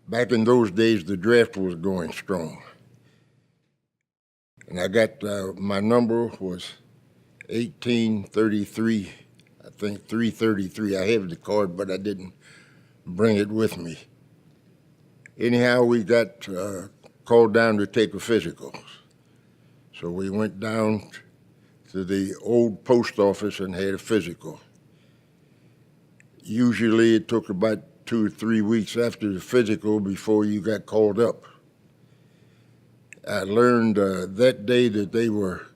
Back in those days, the draft was going strong. And I got, my number was 1833, I think 333. I have the card, but I didn't bring it with me. Anyhow, we got called down to take a physical. So we went down to the old post office and had a physical. Usually it took about 2 or 3 weeks after the physical before you got called up. I learned that day that they were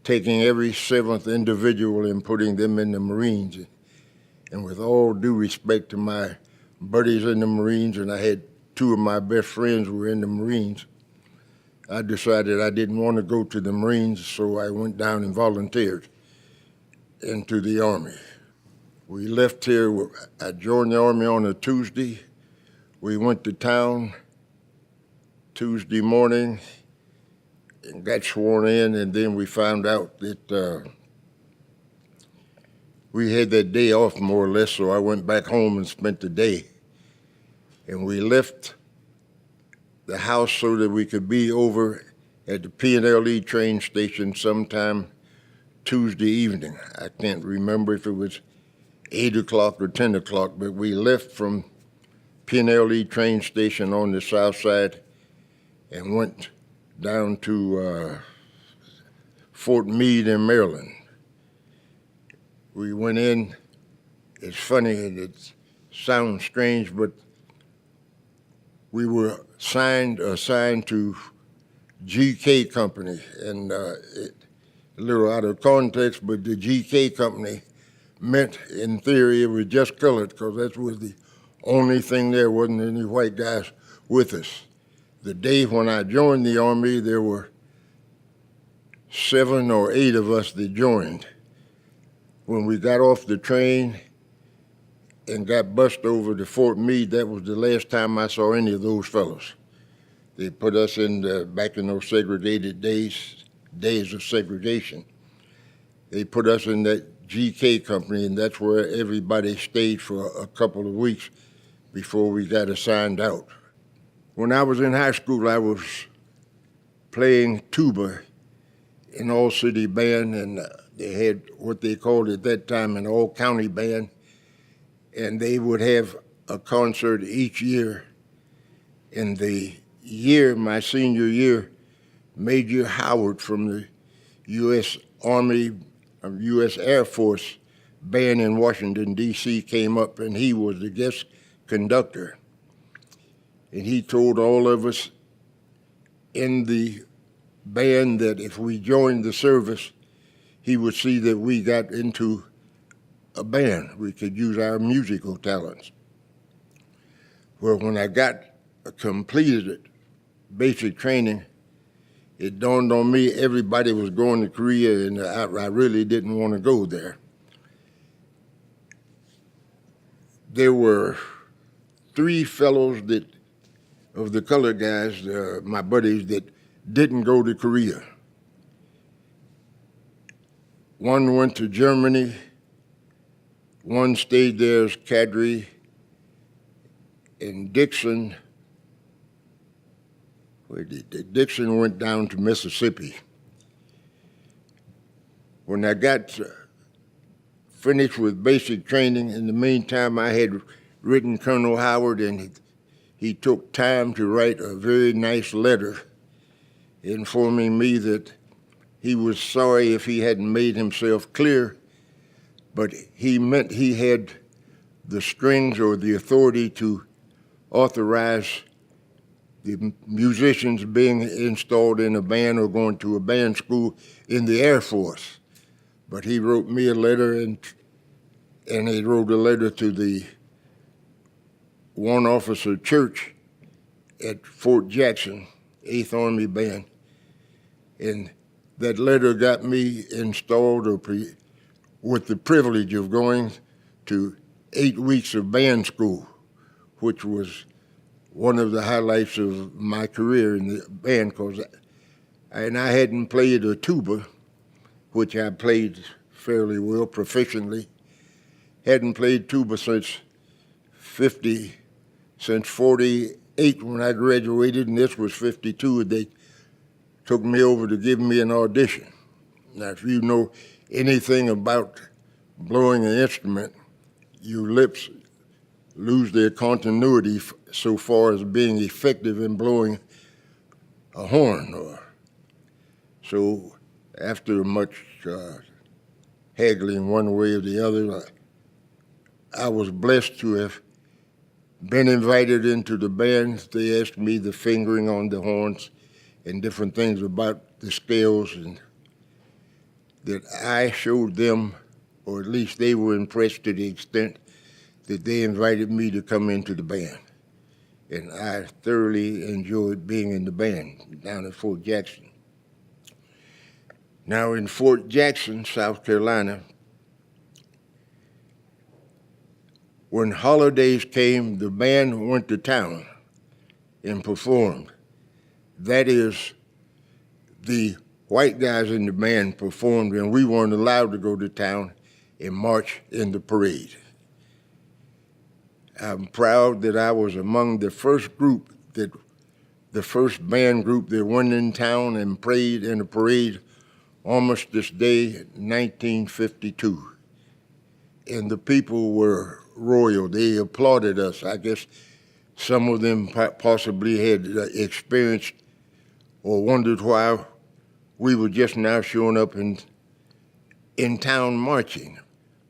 taking every 7th individual and putting them in the Marines. And with all due respect to my buddies in the Marines, and I had 2 of my best friends were in the Marines, I decided I didn't want to go to the Marines, so I went down and volunteered into the Army. We left here, I joined the Army on a Tuesday. We went to town Tuesday morning and got sworn in, and then we found out that we had that day off more or less, so I went back home and spent the day. And we left the house so that we could be over at the P&LE train station sometime Tuesday evening. I can't remember if it was 8 o'clock or 10 o'clock, but we left from P&LE train station on the south side and went down to Fort Meade in Maryland. We went in, it's funny and it sounds strange, but we were assigned to GK Company, and a little out of context, but the GK Company meant, in theory, it was just colored, because that was the only thing there. Wasn't any white guys with us. The day when I joined the Army, there were 7 or 8 of us that joined. When we got off the train and got bused over to Fort Meade, that was the last time I saw any of those fellows. They put us back in those segregated days of segregation. They put us in that GK Company, and that's where everybody stayed for a couple of weeks before we got assigned out. When I was in high school, I was playing tuba in all-city band, and they had what they called at that time an all-county band, and they would have a concert each year. In the year, my senior year, Major Howard from the U.S. Army, U.S. Air Force band in Washington, D.C. came up, and he was the guest conductor. And he told all of us in the band that if we joined the service, he would see that we got into a band. We could use our musical talents. Well, when I completed basic training, it dawned on me everybody was going to Korea, and I really didn't want to go there. There were 3 fellows of the colored guys, my buddies, that didn't go to Korea. One went to Germany, one stayed there as cadre, and Dixon went down to Mississippi. When I got finished with basic training, in the meantime, I had written Colonel Howard, and he took time to write a very nice letter informing me that he was sorry if he hadn't made himself clear, but he meant he had the strings or the authority to authorize the musicians being installed in a band or going to a band school in the Air Force. But he wrote me a letter, and he wrote a letter to the one officer church at Fort Jackson, 8th Army Band. And that letter got me installed with the privilege of going to 8 weeks of band school, which was one of the highlights of my career in the band, and I hadn't played a tuba, which I played fairly well, proficiently. Hadn't played tuba since 48 when I graduated, and this was 52, they took me over to give me an audition. Now, if you know anything about blowing an instrument, your lips lose their continuity so far as being effective in blowing a horn. So after much haggling one way or the other, I was blessed to have been invited into the band. They asked me the fingering on the horns and different things about the scales, and that I showed them, or at least they were impressed to the extent that they invited me to come into the band. And I thoroughly enjoyed being in the band down at Fort Jackson. Now in Fort Jackson, South Carolina, when holidays came, the band went to town and performed. That is, the white guys in the band performed, and we weren't allowed to go to town and march in the parade. I'm proud that I was among the first band group that went in town and prayed in a parade almost this day, 1952. And the people were royal. They applauded us. I guess some of them possibly had experienced or wondered why we were just now showing up in town marching.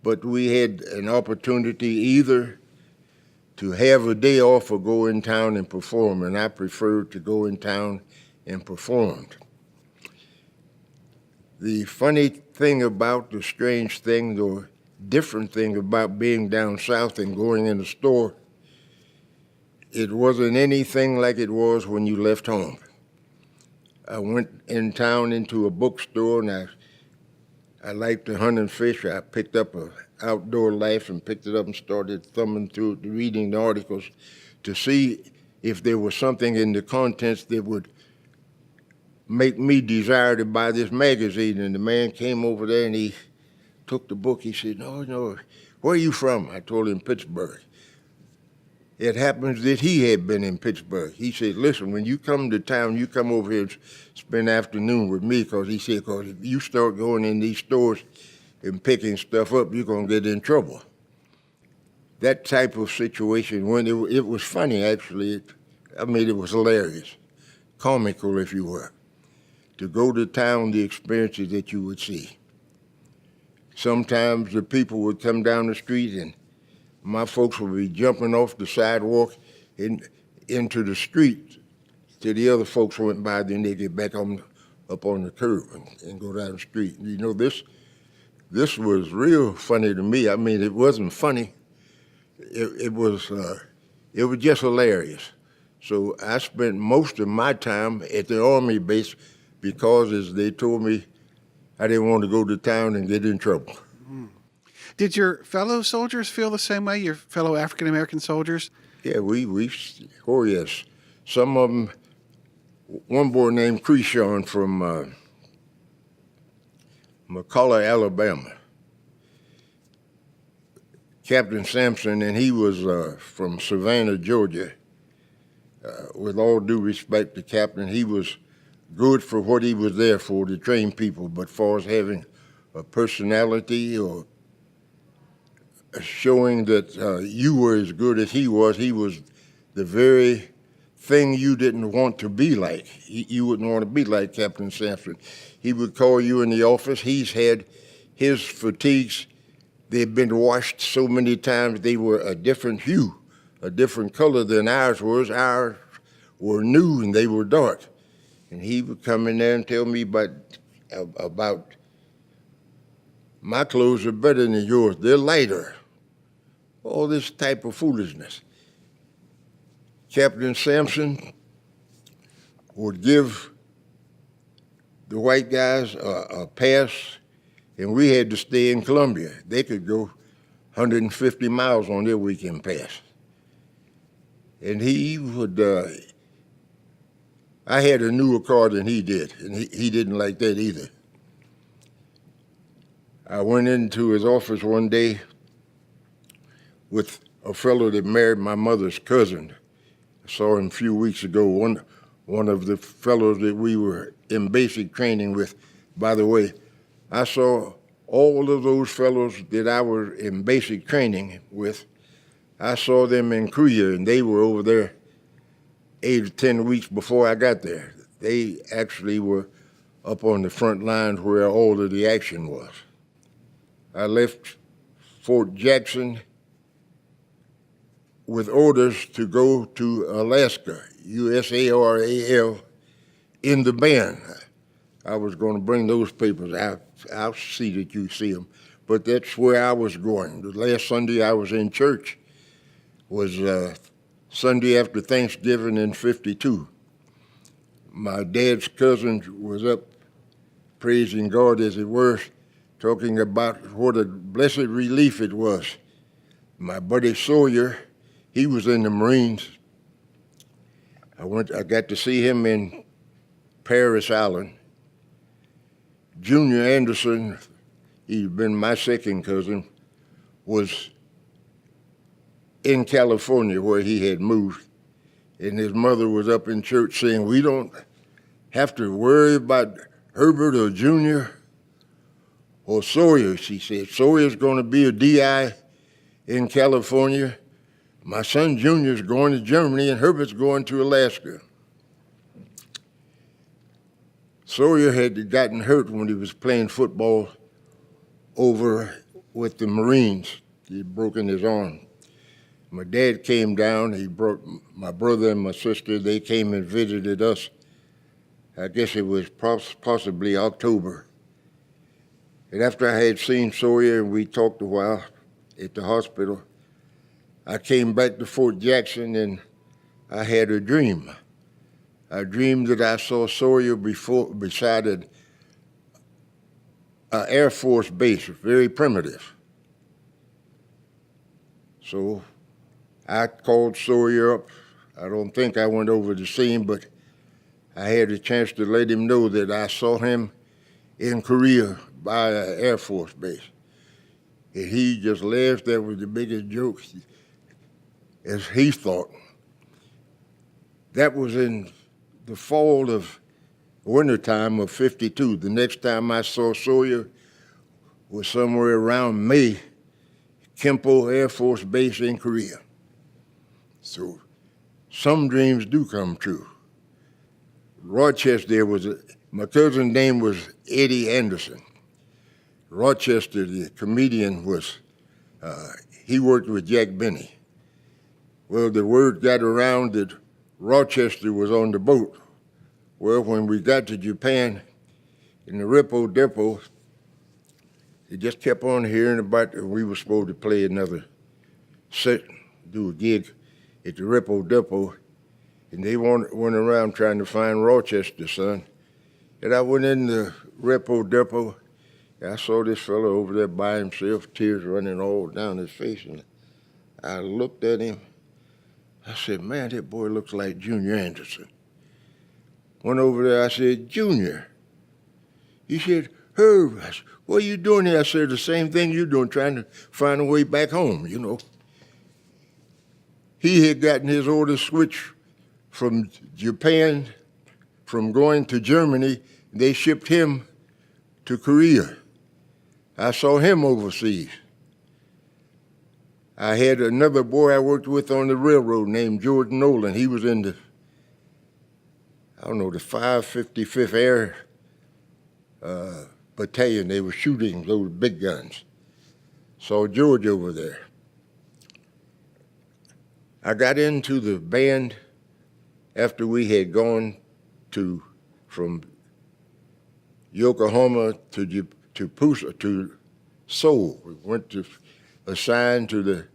But we had an opportunity either to have a day off or go in town and perform, and I preferred to go in town and perform. The funny thing about the strange thing, or different thing about being down south and going in the store, it wasn't anything like it was when you left home. I went in town into a bookstore, and I liked to hunt and fish. I picked up an Outdoor Life and picked it up and started thumbing through it, reading the articles to see if there was something in the contents that would make me desire to buy this magazine. And the man came over there and he took the book. He said, no, where are you from? I told him Pittsburgh. It happens that he had been in Pittsburgh. He said, listen, when you come to town, you come over here and spend the afternoon with me, because he said, because if you start going in these stores and picking stuff up, you're going to get in trouble. That type of situation, when it was funny, actually. It was hilarious, comical, if you will, to go to town, the experiences that you would see. Sometimes the people would come down the street and my folks would be jumping off the sidewalk into the street till the other folks went by, then they get back up on the curb and go down the street. You know, this was real funny to me. It wasn't funny. It was just hilarious. So I spent most of my time at the Army base because, as they told me, I didn't want to go to town and get in trouble. Did your fellow soldiers feel the same way, your fellow African-American soldiers? Yeah, oh yes. Some of them, one boy named Creeshon from McCullough, Alabama, Captain Sampson, and he was from Savannah, Georgia. With all due respect to Captain, he was good for what he was there for, to train people, but far as having a personality or showing that you were as good as he was the very thing you didn't want to be like. You wouldn't want to be like Captain Sampson. He would call you in the office. He's had his fatigues. They'd been washed so many times they were a different hue, a different color than ours was. Ours were new and they were dark. And he would come in there and tell me about my clothes are better than yours. They're lighter. All this type of foolishness. Captain Sampson would give the white guys a pass, and we had to stay in Columbia. They could go 150 miles on their weekend pass. And he would, I had a newer car than he did, and he didn't like that either. I went into his office one day with a fellow that married my mother's cousin, I saw him a few weeks ago. One of the fellows that we were in basic training with. By the way, I saw all of those fellows that I was in basic training with. I saw them in Korea, and they were over there 8 or 10 weeks before I got there. They actually were up on the front lines where all of the action was. I left Fort Jackson with orders to go to Alaska, USARAL, in the band. I was going to bring those papers out. I'll see that you see them. But that's where I was going. The last Sunday I was in church was Sunday after Thanksgiving in '52. My dad's cousin was up praising God, as it were, talking about what a blessed relief it was. My buddy Sawyer, he was in the Marines. I got to see him in Paris Island. Junior Anderson, he'd been my second cousin, was in California where he had moved. And his mother was up in church saying, we don't have to worry about Herbert or Junior or Sawyer, she said. Sawyer's going to be a DI in California. My son Junior's going to Germany and Herbert's going to Alaska. Sawyer had gotten hurt when he was playing football over with the Marines. He'd broken his arm. My dad came down. He brought my brother and my sister. They came and visited us. I guess it was possibly October. And after I had seen Sawyer and we talked a while at the hospital, I came back to Fort Jackson and I had a dream. I dreamed that I saw Sawyer beside an Air Force base, very primitive. So I called Sawyer up. I don't think I went over to see him, but I had a chance to let him know that I saw him in Korea by an Air Force base. And he just laughed. That was the biggest joke, as he thought. That was in the fall of wintertime of '52. The next time I saw Sawyer was somewhere around May, Kempo Air Force Base in Korea. So some dreams do come true. Rochester, my cousin's name was Eddie Anderson. Rochester, the comedian, he worked with Jack Benny. Well, the word got around that Rochester was on the boat. Well, when we got to Japan, in the Repo Depot, they just kept on hearing about it. We were supposed to play another set, do a gig at the Repo Depot, and they went around trying to find Rochester, son. And I went in the Repo Depot, and I saw this fellow over there by himself, tears running all down his face, and I looked at him. I said, man, that boy looks like Junior Anderson. Went over there, I said, Junior. He said, Herb, I said, what are you doing here? I said, the same thing you're doing, trying to find a way back home, you know. He had gotten his orders switched from Japan, from going to Germany. They shipped him to Korea. I saw him overseas. I had another boy I worked with on the railroad named George Nolan. He was in the 555th Air Battalion. They were shooting those big guns. Saw George over there. I got into the band after we had gone from Yokohama to Seoul. We went to assigned to the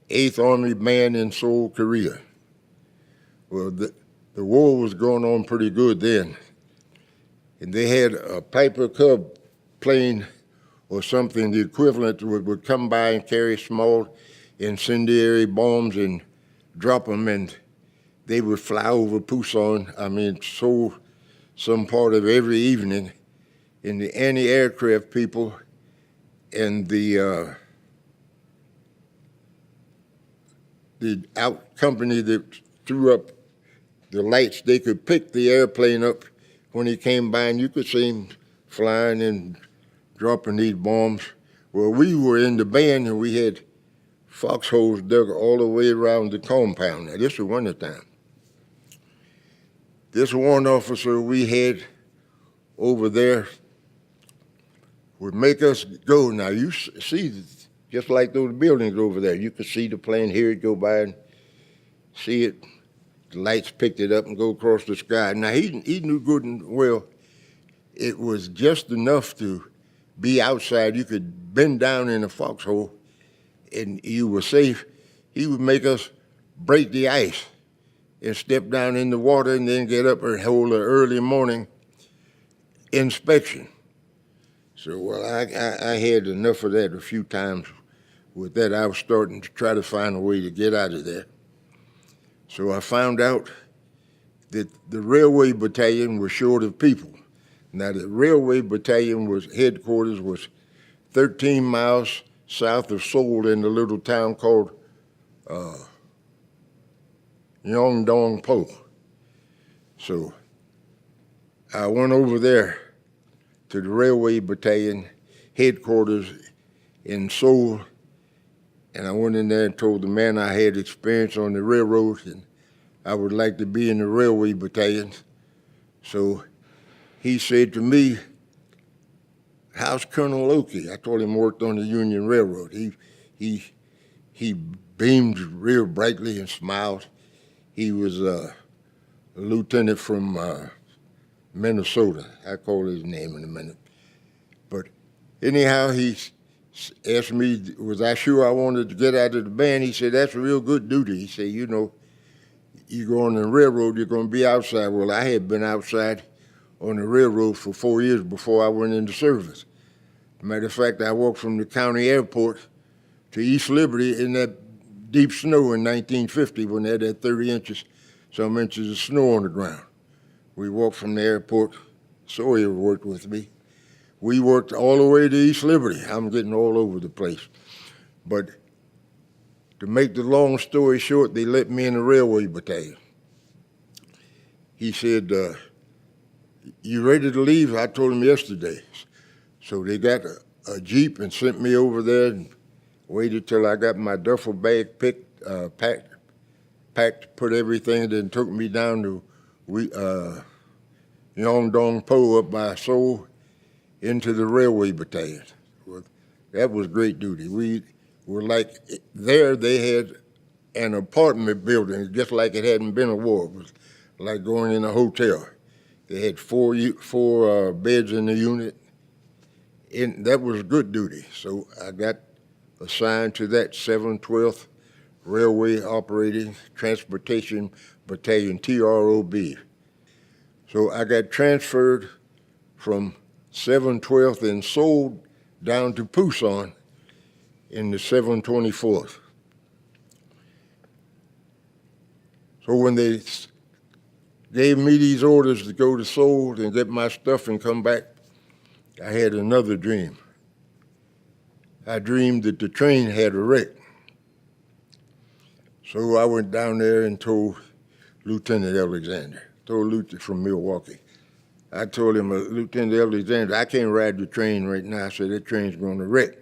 8th Army Band in Seoul, Korea. Well, the war was going on pretty good then. And they had a Piper Cub plane or something, the equivalent would come by and carry small incendiary bombs and drop them, and they would fly over Pusan, Seoul, some part of every evening, and the anti-aircraft people and the company that threw up the lights. They could pick the airplane up when he came by, and you could see him flying and dropping these bombs. Well, we were in the band, and we had foxholes dug all the way around the compound. Now, this was wintertime. This warrant officer we had over there would make us go. Now, you see, just like those buildings over there, you could see the plane, hear it go by, and see it. The lights picked it up and go across the sky. Now, he knew good and well it was just enough to be outside. You could bend down in a foxhole and you were safe. He would make us break the ice and step down in the water and then get up and hold an early morning inspection. So, well, I had enough of that a few times. With that, I was starting to try to find a way to get out of there. So I found out that the Railway Battalion was short of people. Now, the Railway Battalion headquarters was 13 miles south of Seoul in a little town called Yeongdong-po. So I went over there to the Railway Battalion headquarters in Seoul, and I went in there and told the man I had experience on the railroad and I would like to be in the Railway Battalion. So he said to me, "How's Colonel Oakey?" I told him I worked on the Union Railroad. He beamed real brightly and smiled. He was a lieutenant from Minnesota. I call his name in a minute. But anyhow, he asked me, was I sure I wanted to get out of the band? He said, "That's a real good duty." He said, "You know, you go on the railroad, you're going to be outside." Well, I had been outside on the railroad for 4 years before I went into service. Matter of fact, I walked from the county airport to East Liberty in that deep snow in 1950 when they had that 30 inches, some inches of snow on the ground. We walked from the airport. Sawyer worked with me. We worked all the way to East Liberty. I'm getting all over the place. But to make the long story short, they let me in the Railway Battalion. He said, "You ready to leave?" I told him yesterday. So they got a Jeep and sent me over there and waited till I got my duffel bag packed, put everything, then took me down to Yeongdong-po up by Seoul into the Railway Battalion. Well, that was great duty. We were like, there they had an apartment building, just like it hadn't been a war. It was like going in a hotel. They had four beds in the unit, and that was good duty. So I got assigned to that 712th Railway Operating Transportation Battalion, TROB. So I got transferred from 712th in Seoul down to Pusan in the 724th. So when they gave me these orders to go to Seoul and get my stuff and come back, I had another dream. I dreamed that the train had a wreck. So I went down there and told Lieutenant Alexander, from Milwaukee. I told him, "Lieutenant Alexander, I can't ride the train right now." I said, "That train's going to wreck."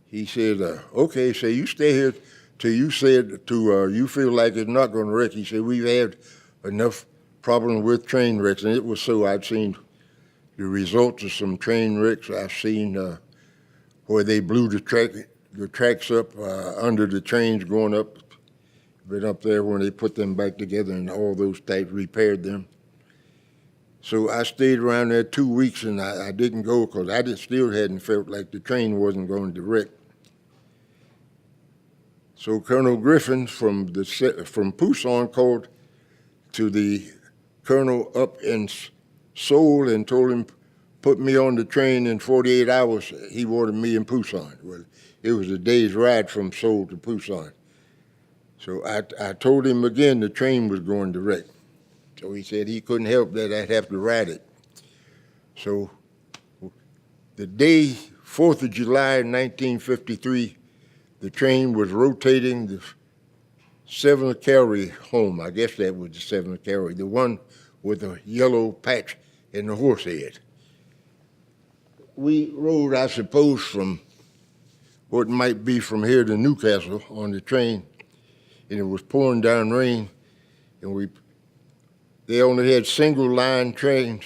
He said, "Okay." So you stay here till you you feel like it's not going to wreck. He said, "We've had enough problems with train wrecks," and it was so. I'd seen the results of some train wrecks. I've seen where they blew the tracks up under the trains going up. Been up there when they put them back together and all those types repaired them. So I stayed around there 2 weeks and I didn't go because I still hadn't felt like the train wasn't going to wreck. So Colonel Griffin from Pusan called to the colonel up in Seoul and told him, put me on the train in 48 hours. He wanted me in Pusan. Well, it was a day's ride from Seoul to Pusan. So I told him again the train was going to wreck. So he said he couldn't help that, I'd have to ride it. So the day, 4th of July, 1953, the train was rotating the 7th Cavalry home. I guess that was the 7th Cavalry, the one with the yellow patch and the horse head. We rode, I suppose, from what might be from here to Newcastle on the train, and it was pouring down rain, and they only had single line trains.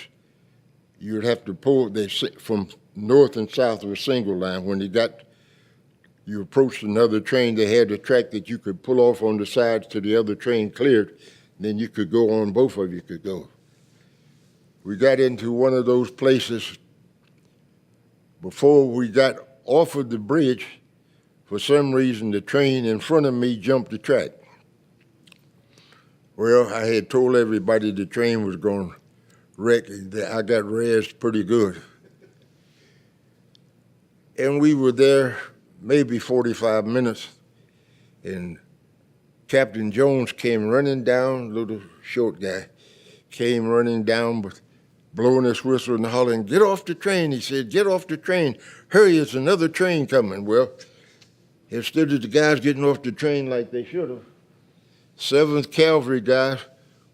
You'd have to pull from north and south of a single line. When you approached another train, they had a track that you could pull off on the sides till the other train cleared, then you could go on, both of you could go. We got into one of those places. Before we got off of the bridge, for some reason, the train in front of me jumped the track. Well, I had told everybody the train was going to wreck. I got razzed pretty good. And we were there maybe 45 minutes, and Captain Jones came running down, little short guy, came running down, but blowing his whistle and hollering, "Get off the train," he said, "get off the train. Hurry, there's another train coming." Well, instead of the guys getting off the train like they should have, 7th Cavalry guys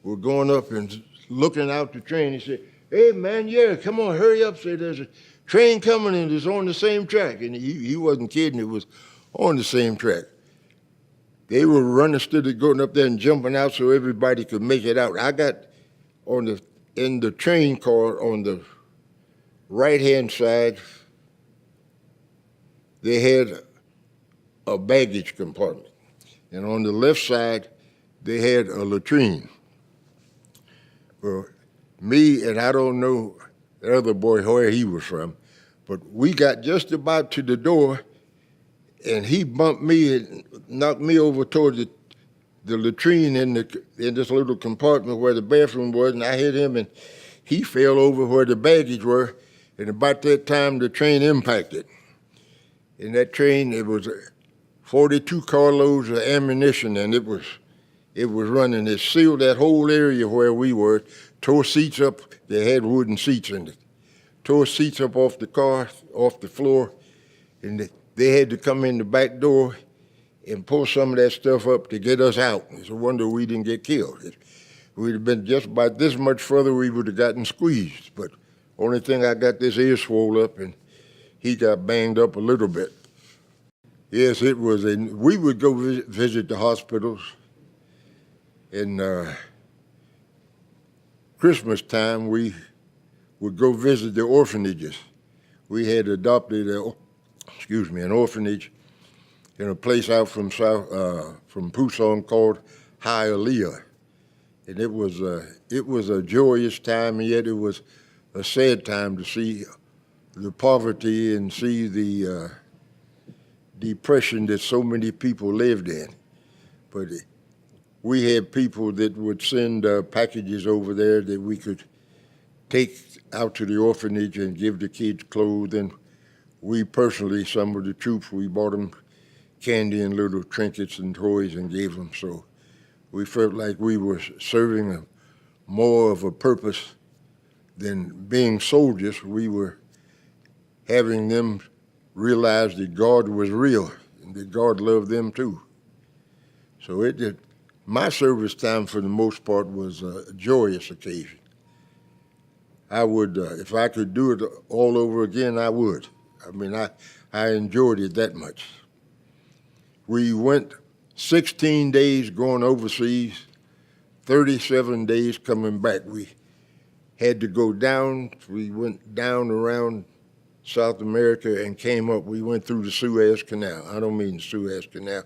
were going up and looking out the train. He said, "Hey, man, yeah, come on, hurry up. Say, there's a train coming and it's on the same track." And he wasn't kidding, it was on the same track. They were running, instead of going up there and jumping out so everybody could make it out. I got in the train car on the right-hand side, they had a baggage compartment. And on the left side, they had a latrine. Well, me, and I don't know the other boy where he was from, but we got just about to the door, and he bumped me and knocked me over toward the latrine in this little compartment where the bathroom was, and I hit him, and he fell over where the baggage were, and about that time the train impacted. In that train, it was 42 carloads of ammunition, and it was running. It sealed that whole area where we were, tore seats up. They had wooden seats in it. Tore seats up off the car, off the floor, and they had to come in the back door and pull some of that stuff up to get us out. It's a wonder we didn't get killed. If we'd have been just about this much further, we would have gotten squeezed. But only thing, I got this ear swole up, and he got banged up a little bit. Yes, it was. We would go visit the hospitals. In Christmas time, we would go visit the orphanages. We had adopted an orphanage in a place out from Pusan called Hialeah. And it was a joyous time, and yet it was a sad time to see the poverty and see the depression that so many people lived in. But we had people that would send packages over there that we could take out to the orphanage and give the kids clothes. And we personally, some of the troops, we bought them candy and little trinkets and toys and gave them. So we felt like we were serving more of a purpose than being soldiers. We were having them realize that God was real and that God loved them too. So my service time, for the most part, was a joyous occasion. I would, if I could do it all over again, I would. I mean, I enjoyed it that much. We went 16 days going overseas, 37 days coming back. We had to go down. We went down around South America and came up. We went through the Suez Canal. I don't mean the Suez Canal.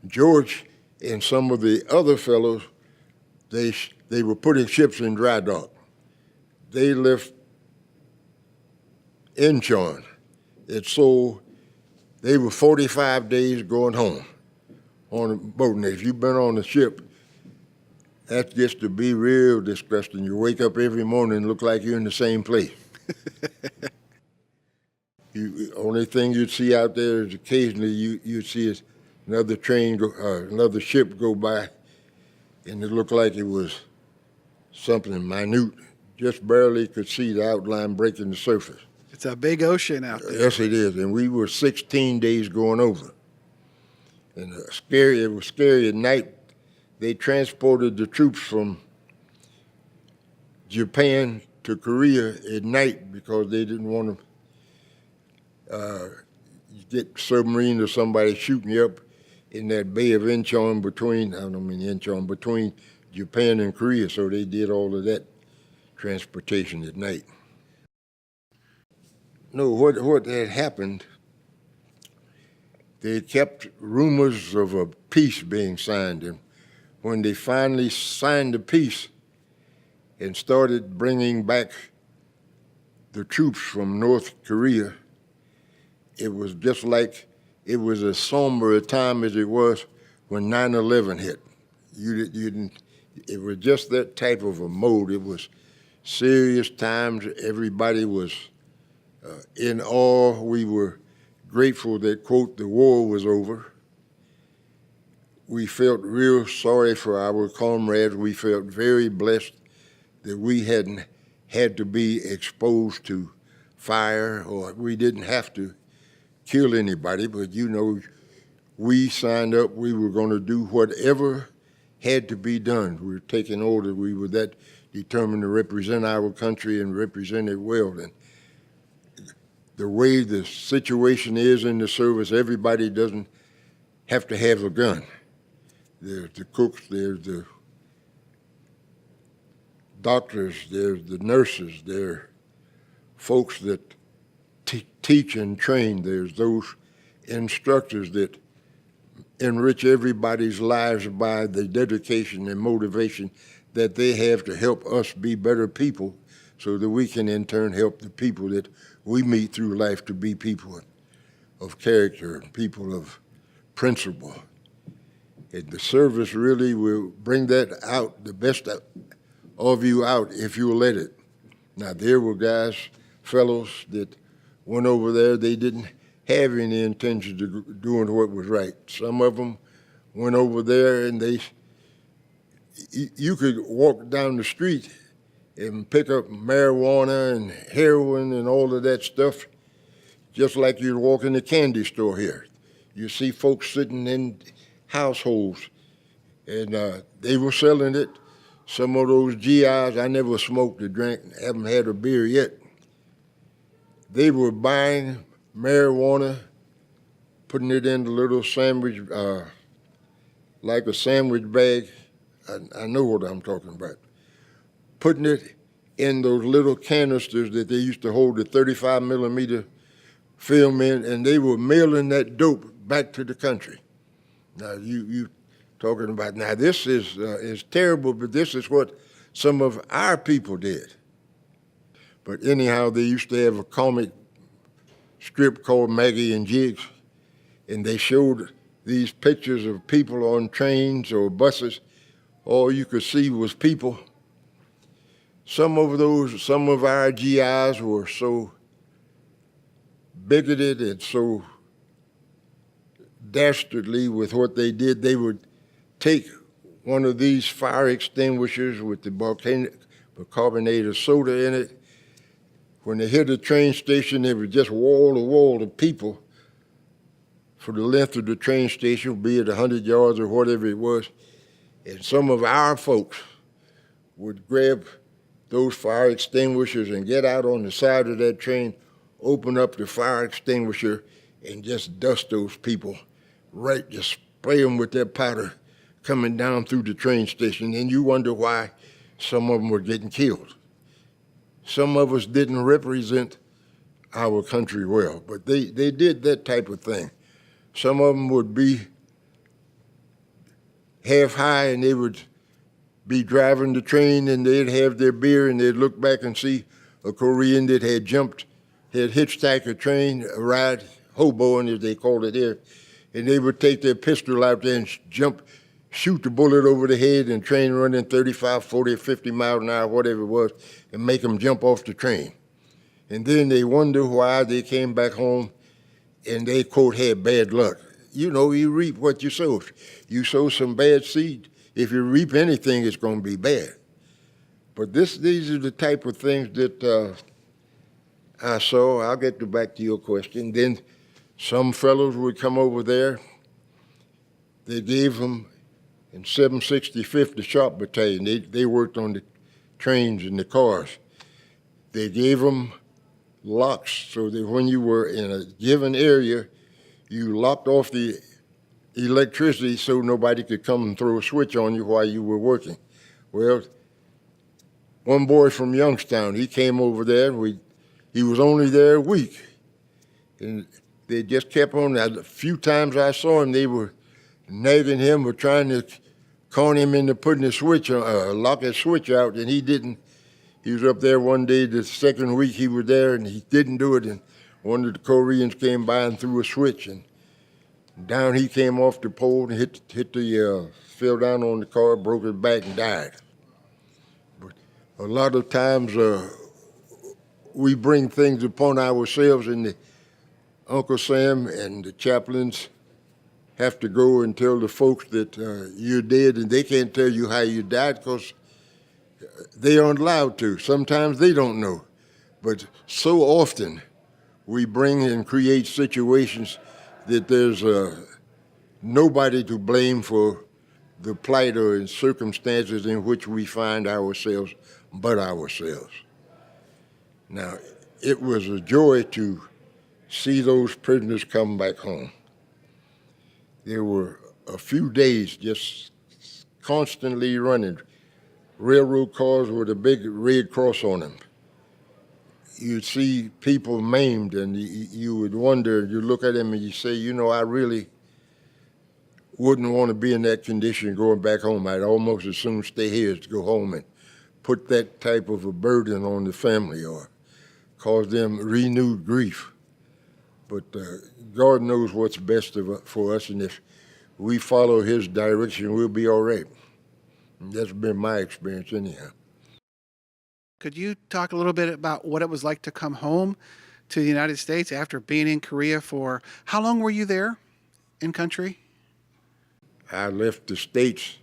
George and some of the other fellows, they were putting ships in dry dock. They left Incheon at Seoul. They were 45 days going home on a boat. And if you've been on a ship, that gets to be real disgusting. You wake up every morning and look like you're in the same place. Only thing you'd see out there is occasionally you'd see another another ship go by, and it looked like it was something minute. Just barely could see the outline breaking the surface. It's a big ocean out there. Yes, it is. And we were 16 days going over. And it was scary at night. they transported the troops from Japan to Korea at night because they didn't want to get submarine or somebody shooting you up in that Bay of Incheon between, I don't mean Incheon, between Japan and Korea. So they did all of that transportation at night. No, what had happened, they kept rumors of a peace being signed. And when they finally signed the peace and started bringing back the troops from North Korea, it was just like it was as somber a time as it was when 9/11 hit. You didn't. It was just that type of a mode. It was serious times. Everybody was in awe. We were grateful that, quote, the war was over. We felt real sorry for our comrades. We felt very blessed that we hadn't had to be exposed to fire, or we didn't have to kill anybody, but you know, we signed up, we were going to do whatever had to be done. We were taking orders. We were that determined to represent our country and represent it well. And the way the situation is in the service, everybody doesn't have to have a gun. There's the cooks, there's the doctors, there's the nurses, there are folks that teach and train, there's those instructors that enrich everybody's lives by the dedication and motivation that they have to help us be better people so that we can in turn help the people that we meet through life to be people of character, people of principle. And the service really will bring that out, the best of you out, if you'll let it. Now, there were guys, fellows that went over there, they didn't have any intention of doing what was right. Some of them went over there and you could walk down the street and pick up marijuana and heroin and all of that stuff, just like you'd walk in the candy store here. You see folks sitting in households, and they were selling it. Some of those GIs, I never smoked or drank, haven't had a beer yet. They were buying marijuana, putting it in the little sandwich, like a sandwich bag. I know what I'm talking about. Putting it in those little canisters that they used to hold the 35 millimeter film in, and they were mailing that dope back to the country. Now, you talking about, now this is terrible, but this is what some of our people did. But anyhow, they used to have a comic strip called Maggie and Jigs, and they showed these pictures of people on trains or buses. All you could see was people. Some of our GIs were so bigoted and so dastardly with what they did, they would take one of these fire extinguishers with the bicarbonate of soda in it. When they hit a train station, they were just wall to wall of people for the length of the train station, be it 100 yards or whatever it was. And some of our folks would grab those fire extinguishers and get out on the side of that train, open up the fire extinguisher, and just dust those people, right, just spray them with that powder coming down through the train station. And you wonder why some of them were getting killed. Some of us didn't represent our country well, but they did that type of thing. Some of them would be half high and they would be driving the train and they'd have their beer and they'd look back and see a Korean that had hitchhiked a train, a ride, hoboing as they called it here, and they would take their pistol out there and shoot the bullet over the head, and train running 35, 40, 50 miles an hour, whatever it was, and make them jump off the train. And then they wonder why they came back home and they, quote, had bad luck. You know, you reap what you sow. You sow some bad seed. If you reap anything, it's going to be bad. But these are the type of things that I saw. I'll get back to your question. Then some fellows would come over there. They gave them and 765th, the Sharp Battalion. They worked on the trains and the cars. They gave them locks so that when you were in a given area, you locked off the electricity so nobody could come and throw a switch on you while you were working. Well, one boy from Youngstown, he came over there. He was only there a week, and they just kept on. A few times I saw him, they were nagging him or trying to con him into putting a switch on, lock a switch out, and he didn't. He was up there one day, the second week he was there, and he didn't do it, and one of the Koreans came by and threw a switch, and down he came off the pole and fell down on the car, broke his back, and died. But a lot of times we bring things upon ourselves, and Uncle Sam and the chaplains have to go and tell the folks that you're dead, and they can't tell you how you died because they aren't allowed to. Sometimes they don't know. But so often we bring and create situations that there's nobody to blame for the plight or circumstances in which we find ourselves but ourselves. Now, it was a joy to see those prisoners come back home. There were a few days just constantly running. Railroad cars with a big red cross on them. You'd see people maimed, and you would wonder, you look at them and you say, you know, I really wouldn't want to be in that condition going back home. I'd almost as soon stay here as to go home and put that type of a burden on the family or cause them renewed grief. But God knows what's best for us, and if we follow his direction, we'll be all right. And that's been my experience anyhow. Could you talk a little bit about what it was like to come home to the United States after being in Korea for, how long were you there in country? I left the States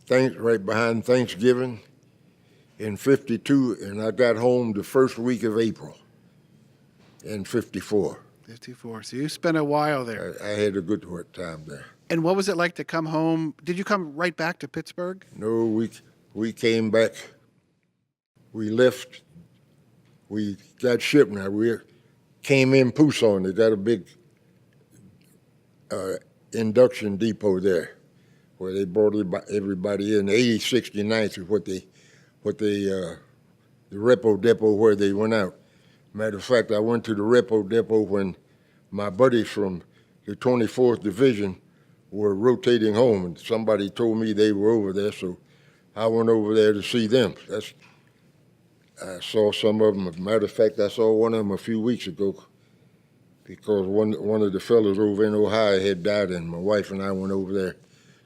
right behind Thanksgiving in 52, and I got home the first week of April in 54. 54. So you spent a while there. I had a good time there. And what was it like to come home? Did you come right back to Pittsburgh? No, we came back. We left. We got shipped now. We came in Tucson. They got a big induction depot there where they brought everybody in. 8069th is what the repo depot where they went out. Matter of fact, I went to the repo depot when my buddies from the 24th Division were rotating home, and somebody told me they were over there, so I went over there to see them. I saw some of them. As a matter of fact, I saw one of them a few weeks ago because one of the fellows over in Ohio had died, and my wife and I went over there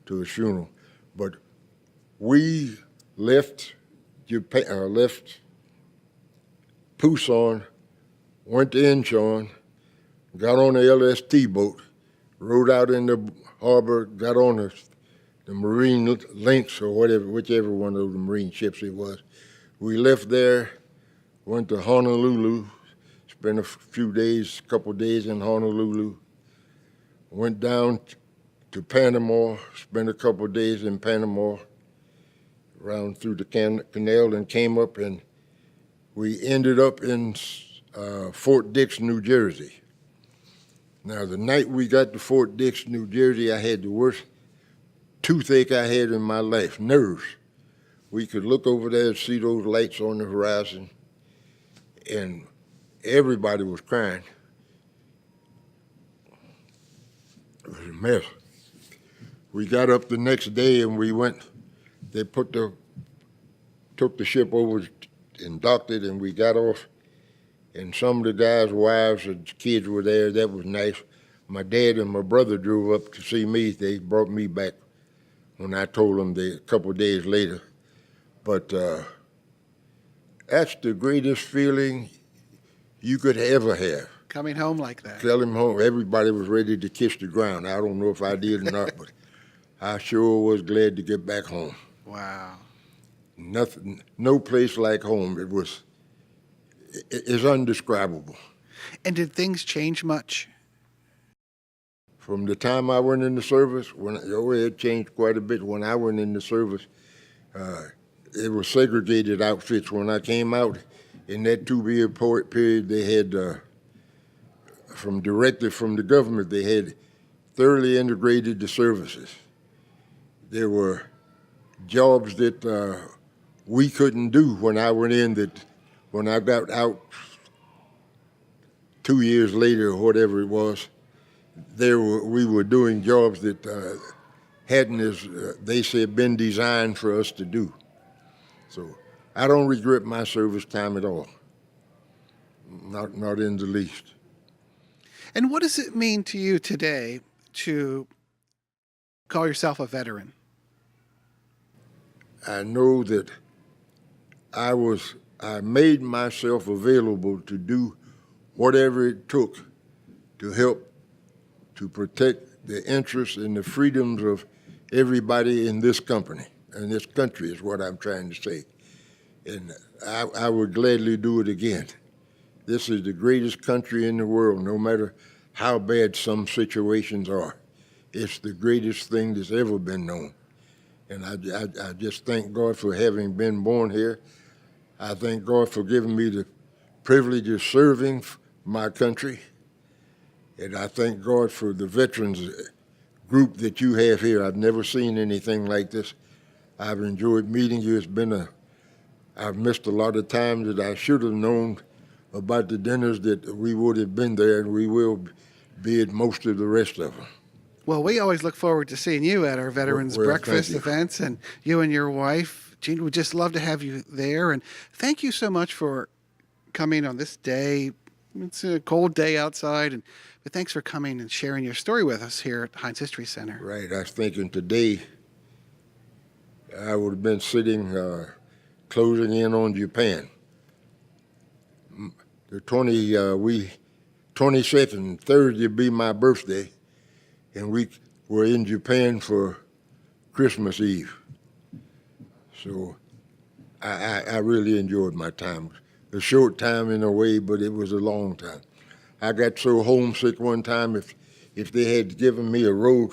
to his funeral. But we left Tucson, went to Incheon, got on the LST boat, rode out in the harbor, got on the Marine Lynx or whichever one of the Marine ships it was. We left there, went to Honolulu, spent a couple days in Honolulu, went down to Panama, spent a couple days in Panama, around through the canal, and came up, and we ended up in Fort Dix, New Jersey. Now, the night we got to Fort Dix, New Jersey, I had the worst toothache I had in my life, nerves. We could look over there and see those lights on the horizon, and everybody was crying. It was a mess. We got up the next day and we went, they took the ship over and docked it, and we got off, and some of the guys' wives and kids were there. That was nice. My dad and my brother drove up to see me. They brought me back when I told them a couple of days later. But that's the greatest feeling you could ever have. Coming home like that. Coming home, everybody was ready to kiss the ground. I don't know if I did or not, but I sure was glad to get back home. Wow. Nothing, no place like home. It's indescribable. And did things change much? From the time I went in the service, it changed quite a bit. When I went in the service, it was segregated outfits. When I came out in that 2-year period, they had, directly from the government, they had thoroughly integrated the services. There were jobs that we couldn't do when I went in that when I got out 2 years later or whatever it was, we were doing jobs that hadn't, as they said, been designed for us to do. So I don't regret my service time at all, not in the least. And what does it mean to you today to call yourself a veteran? I know that I made myself available to do whatever it took to help to protect the interests and the freedoms of everybody in this company, and this country is what I'm trying to say. And I would gladly do it again. This is the greatest country in the world, no matter how bad some situations are. It's the greatest thing that's ever been known. And I just thank God for having been born here. I thank God for giving me the privilege of serving my country. And I thank God for the veterans group that you have here. I've never seen anything like this. I've enjoyed meeting you. I've missed a lot of times that I should have known about the dinners that we would have been there, and we will be at most of the rest of them. Well, we always look forward to seeing you at our Veterans Breakfast events, and you and your wife, Jean, would just love to have you there. And thank you so much for coming on this day. It's a cold day outside, but thanks for coming and sharing your story with us here at Heinz History Center. Right. I was thinking today I would have been sitting closing in on Japan. The 22nd, Thursday would be my birthday, and we were in Japan for Christmas Eve. So I really enjoyed my time. A short time in a way, but it was a long time. I got so homesick one time, if they had given me a road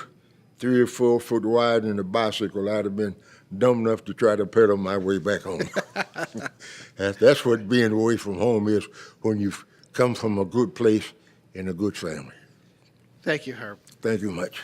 3 or 4 foot wide and a bicycle, I'd have been dumb enough to try to pedal my way back home. That's what being away from home is, when you come from a good place and a good family. Thank you, Herb. Thank you much.